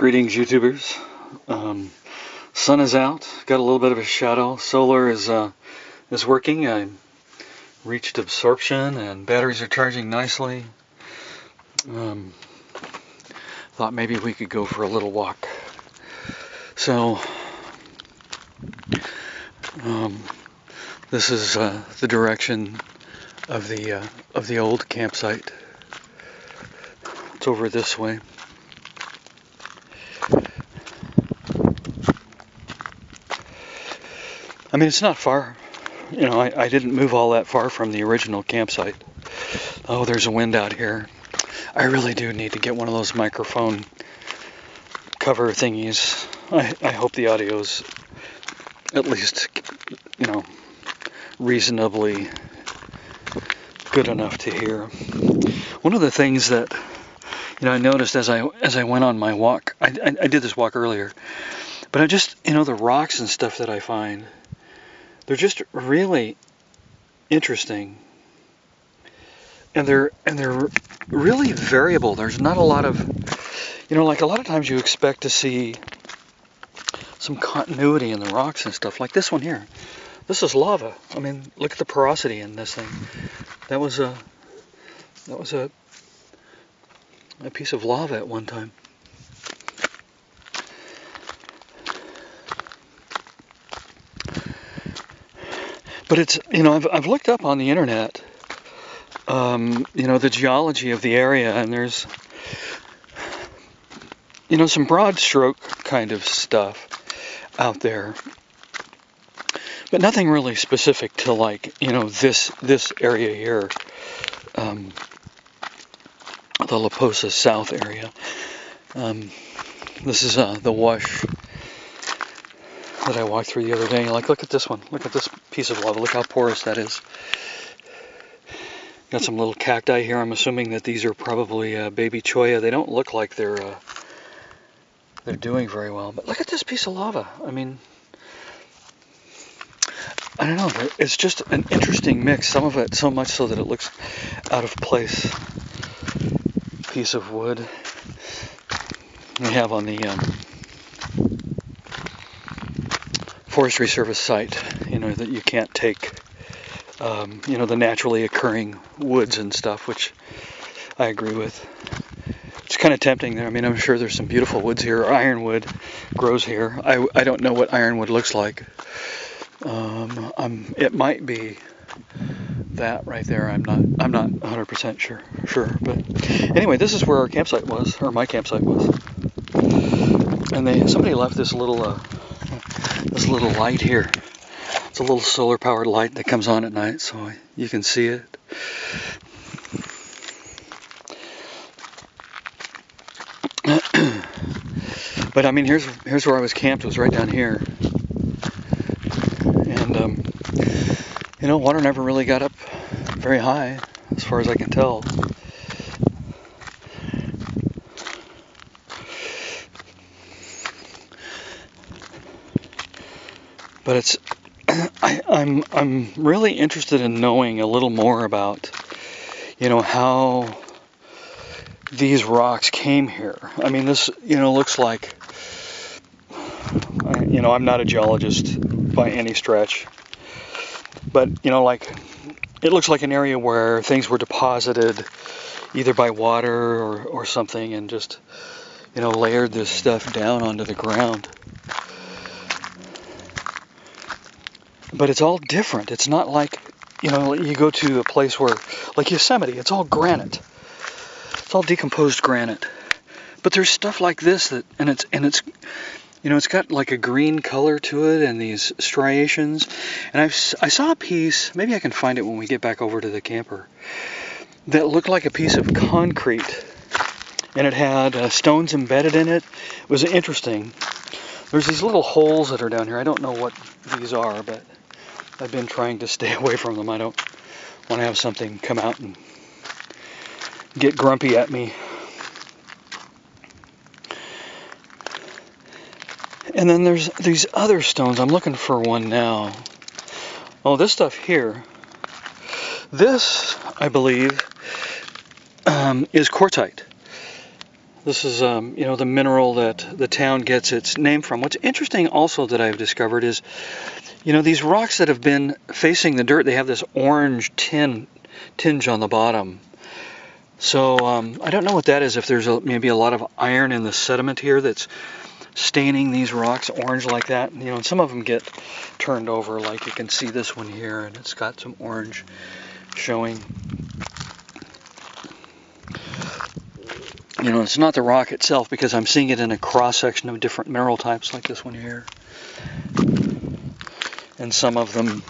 Greetings, YouTubers. Sun is out. Got a little bit of a shadow. Solar is working. I reached absorption and batteries are charging nicely. Thought maybe we could go for a little walk. So this is the direction of the old campsite. It's over this way. I mean, it's not far. You know, I didn't move all that far from the original campsite. Oh, there's a wind out here. I really do need to get one of those microphone cover thingies. I hope the audio's at least, you know, reasonably good enough to hear. One of the things that, you know, I noticed as I went on my walk, I did this walk earlier, but I just, you know, the rocks and stuff that I find, they're just really interesting, and they're really variable. There's not a lot of, you know, like a lot of times you expect to see some continuity in the rocks and stuff. Like this one here, this is lava. I mean, look at the porosity in this thing. That was a piece of lava at one time. But it's, you know, I've looked up on the internet, you know, the geology of the area, and there's, you know, some broad stroke kind of stuff out there, but nothing really specific to, like, you know, this area here, the La Posa South area. This is the wash that I walked through the other day. Like, look at this one. Look at this piece of lava. Look how porous that is. Got some little cacti here. I'm assuming that these are probably baby cholla. They don't look like they're doing very well. But look at this piece of lava. I mean, I don't know. It's just an interesting mix. Some of it so much so that it looks out of place. Piece of wood we have on the Forestry Service site, you know, that you can't take, you know, the naturally occurring woods and stuff, which I agree with. It's kind of tempting there. I mean, I'm sure there's some beautiful woods here. Ironwood grows here. I don't know what ironwood looks like. It might be that right there. I'm not 100% sure. But anyway, this is where our campsite was, or my campsite was. And somebody left this little light here. It's a little solar powered light that comes on at night, so you can see it. But I mean, here's where I was camped. It was right down here, and you know, water never really got up very high, as far as I can tell. But it's, I'm really interested in knowing a little more about, you know, how these rocks came here. I mean, this, you know, looks like, you know, I'm not a geologist by any stretch, but, you know, like, it looks like an area where things were deposited either by water or something, and just, you know, layered this stuff down onto the ground. But it's all different. It's not like, you know, you go to a place where, like Yosemite, it's all granite. It's all decomposed granite. But there's stuff like this and it's, you know, it's got like a green color to it and these striations. And I saw a piece, maybe I can find it when we get back over to the camper, that looked like a piece of concrete, and it had stones embedded in it. It was interesting. There's these little holes that are down here. I don't know what these are, but I've been trying to stay away from them. I don't want to have something come out and get grumpy at me. And then there's these other stones. I'm looking for one now. Oh, this stuff here. This, I believe, is quartzite. This is, you know, the mineral that the town gets its name from. What's interesting also that I've discovered is, you know, these rocks that have been facing the dirt, they have this orange tinge on the bottom. So I don't know what that is, if there's maybe a lot of iron in the sediment here that's staining these rocks orange like that. You know, and some of them get turned over, like you can see this one here, and it's got some orange showing. You know, it's not the rock itself, because I'm seeing it in a cross-section of different mineral types, like this one here. And some of them,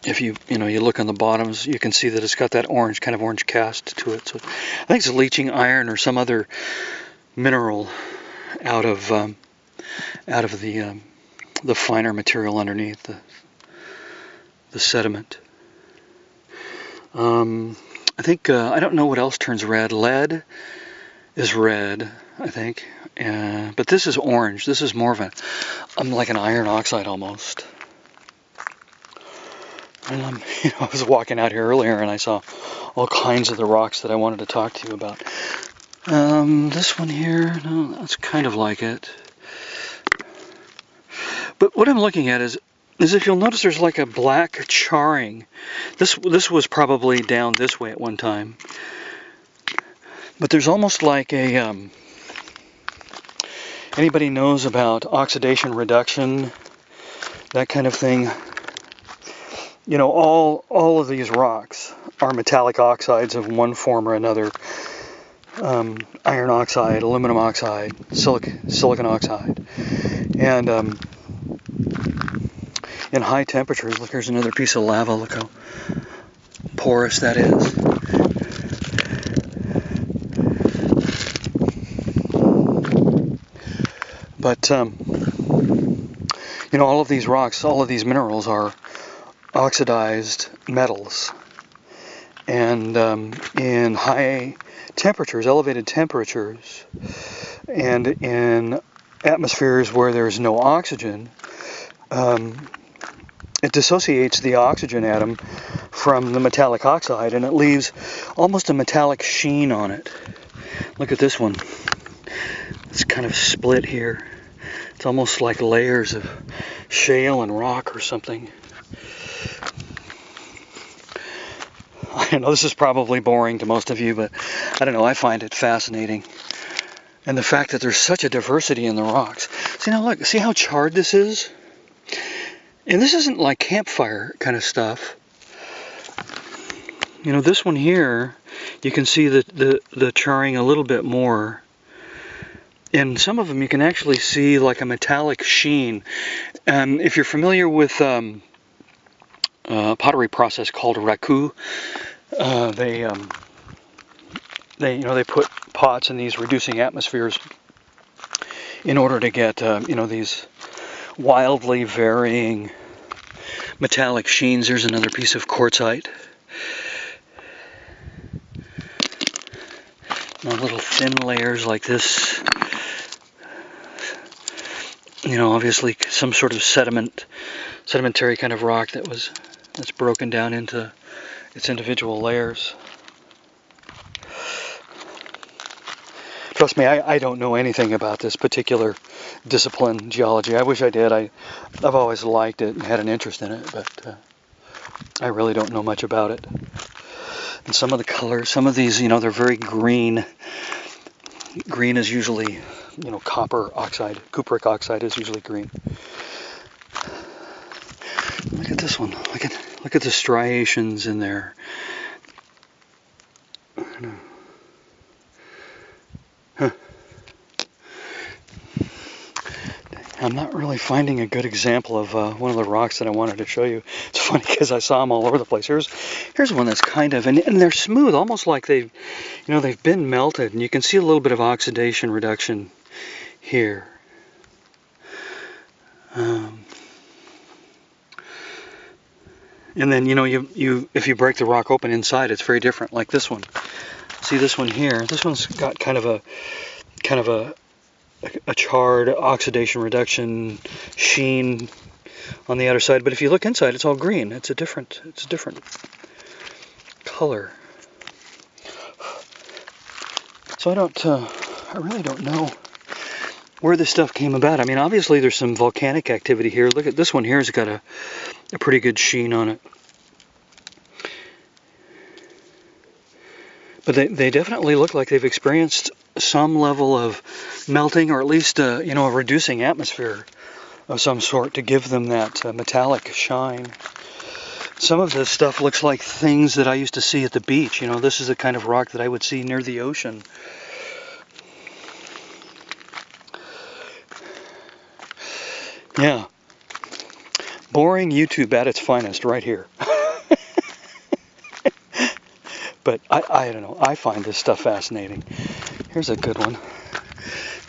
if you look on the bottoms, you can see that it's got that orange, kind of orange cast to it. So I think it's leaching iron or some other mineral out of the finer material underneath the sediment. I think, I don't know what else turns red. Lead is red, I think. But this is orange. This is more of like an iron oxide almost. And I was walking out here earlier and I saw all kinds of the rocks that I wanted to talk to you about. This one here, no, that's kind of like it. But what I'm looking at is if you'll notice, there's like a black charring. This was probably down this way at one time. But there's almost like a, anybody knows about oxidation reduction, that kind of thing. You know, all of these rocks are metallic oxides of one form or another. Iron oxide, aluminum oxide, silicon oxide. And in high temperatures, look, here's another piece of lava. Look how porous that is. But, you know, all of these rocks, all of these minerals are oxidized metals. And in high temperatures, elevated temperatures, and in atmospheres where there's no oxygen, it dissociates the oxygen atom from the metallic oxide, and it leaves almost a metallic sheen on it. Look at this one. It's kind of split here. It's almost like layers of shale and rock or something. I know this is probably boring to most of you, but I don't know, I find it fascinating. And the fact that there's such a diversity in the rocks. See now, look, see how charred this is? And this isn't like campfire kind of stuff. You know, this one here, you can see the charring a little bit more. And some of them you can actually see like a metallic sheen. If you're familiar with a pottery process called raku, they put pots in these reducing atmospheres in order to get these wildly varying metallic sheens. There's another piece of quartzite. Now little thin layers like this. You know, obviously some sort of sedimentary kind of rock that's broken down into its individual layers. Trust me, I don't know anything about this particular discipline, geology. I wish I did. I've always liked it and had an interest in it, but I really don't know much about it. And some of the colors, some of these, they're very green. Green is usually, copper oxide. Cupric oxide is usually green. Look at this one. Look at the striations in there. Huh. I'm not really finding a good example of one of the rocks that I wanted to show you. It's funny because I saw them all over the place. Here's one that's kind of, and they're smooth, almost like they've been melted, and you can see a little bit of oxidation reduction here. And then if you break the rock open inside, it's very different. Like this one. See this one here? This one's got kind of a charred oxidation reduction sheen on the outer side, but if you look inside, it's all green. It's a different color. So I don't I really don't know where this stuff came about. I mean, obviously there's some volcanic activity here. Look at this one here. It's got a pretty good sheen on it. But they definitely look like they've experienced some level of melting, or at least a reducing atmosphere of some sort to give them that metallic shine. Some of this stuff looks like things that I used to see at the beach. You know, this is the kind of rock that I would see near the ocean. Yeah. Boring YouTube at its finest right here. But I don't know. I find this stuff fascinating. Here's a good one.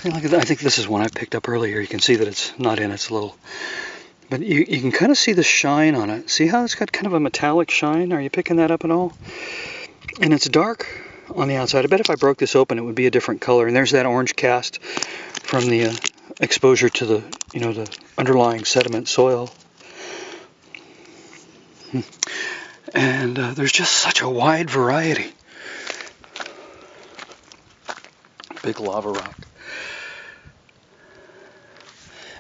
I think this is one I picked up earlier. You can see that it's not in its little... But you can kind of see the shine on it. See how it's got kind of a metallic shine? Are you picking that up at all? And it's dark on the outside. I bet if I broke this open, it would be a different color. And there's that orange cast from the exposure to the, the underlying sediment soil. And there's just such a wide variety. Big lava rock.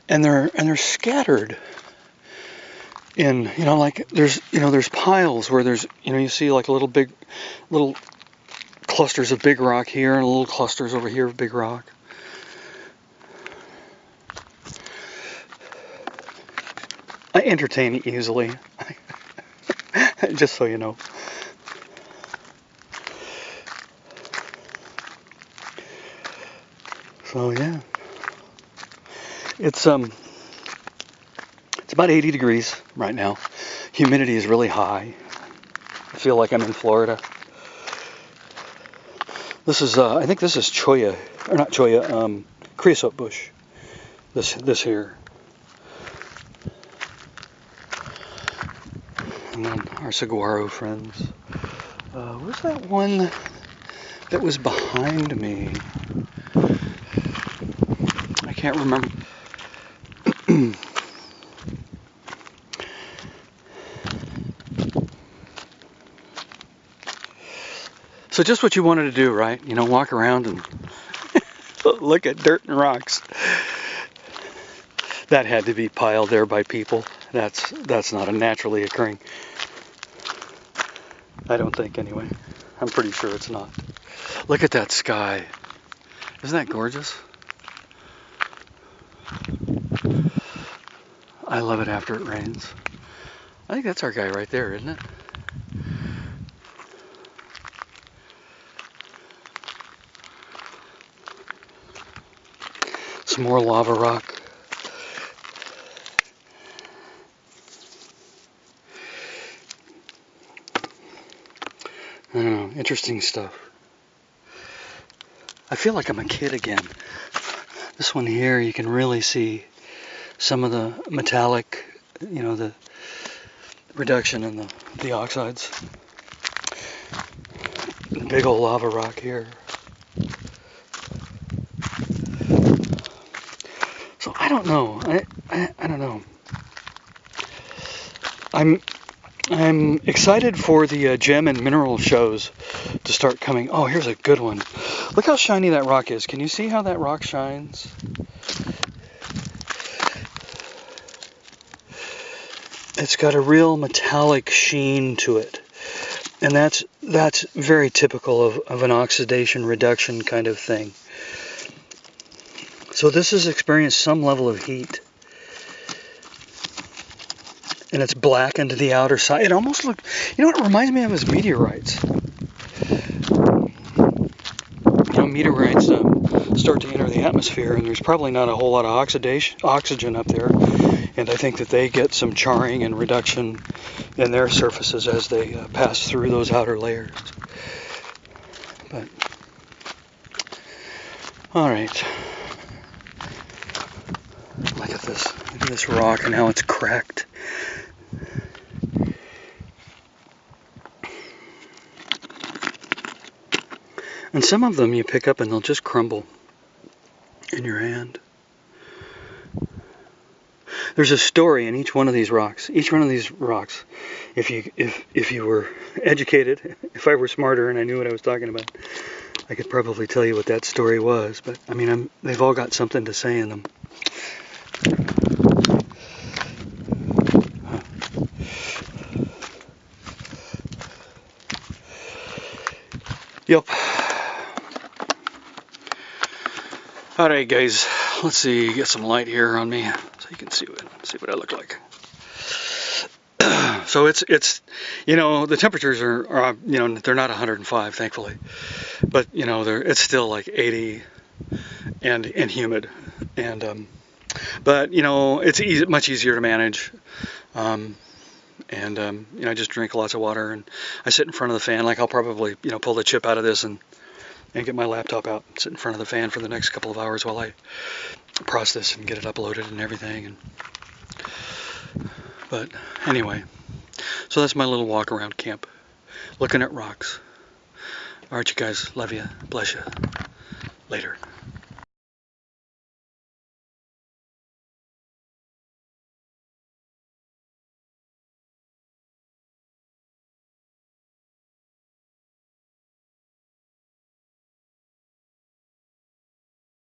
And they're scattered in, like there's piles where there's, you see like little clusters of big rock here and little clusters over here of big rock. I entertain it easily, just so you know. So yeah. It's about 80 degrees right now. Humidity is really high. I feel like I'm in Florida. This is I think this is cholla, or not cholla, creosote bush. This here. And then our saguaro friends. Where's that one that was behind me? I can't remember. So just what you wanted to do, right? Walk around and look at dirt and rocks. That had to be piled there by people. That's not a naturally occurring. I don't think, anyway. I'm pretty sure it's not. Look at that sky. Isn't that gorgeous? I love it after it rains. I think that's our guy right there, isn't it? Some more lava rock. I don't know, interesting stuff. I feel like I'm a kid again. This one here, you can really see some of the metallic, the reduction in the oxides. Big old lava rock here. So I don't know. I don't know. I'm excited for the gem and mineral shows to start coming. Oh, here's a good one. Look how shiny that rock is. Can you see how that rock shines? It's got a real metallic sheen to it. And that's very typical of an oxidation reduction kind of thing. So this has experienced some level of heat. And it's blackened to the outer side. It almost looked, what it reminds me of is meteorites. Meteorites start to enter the atmosphere, and there's probably not a whole lot of oxygen up there. And I think that they get some charring and reduction in their surfaces as they pass through those outer layers. But, all right. Look at this. Look at this rock and how it's cracked. And some of them you pick up and they'll just crumble in your hand. There's a story in each one of these rocks. Each one of these rocks, if you were educated, if I were smarter and I knew what I was talking about, I could probably tell you what that story was, but I mean, they've all got something to say in them. Yep. Alright guys, let's see, get some light here on me so you can see what I look like. So it's you know, the temperatures are you know, they're not 105 thankfully, but you know, it's still like 80 and humid, and but you know, it's much easier to manage. You know, I just drink lots of water, and I sit in front of the fan. Like I'll probably, you know, pull the chip out of this and get my laptop out, sit in front of the fan for the next couple of hours while I process and get it uploaded and everything. But anyway, so that's my little walk around camp, looking at rocks. All right, you guys, love you, bless you, later.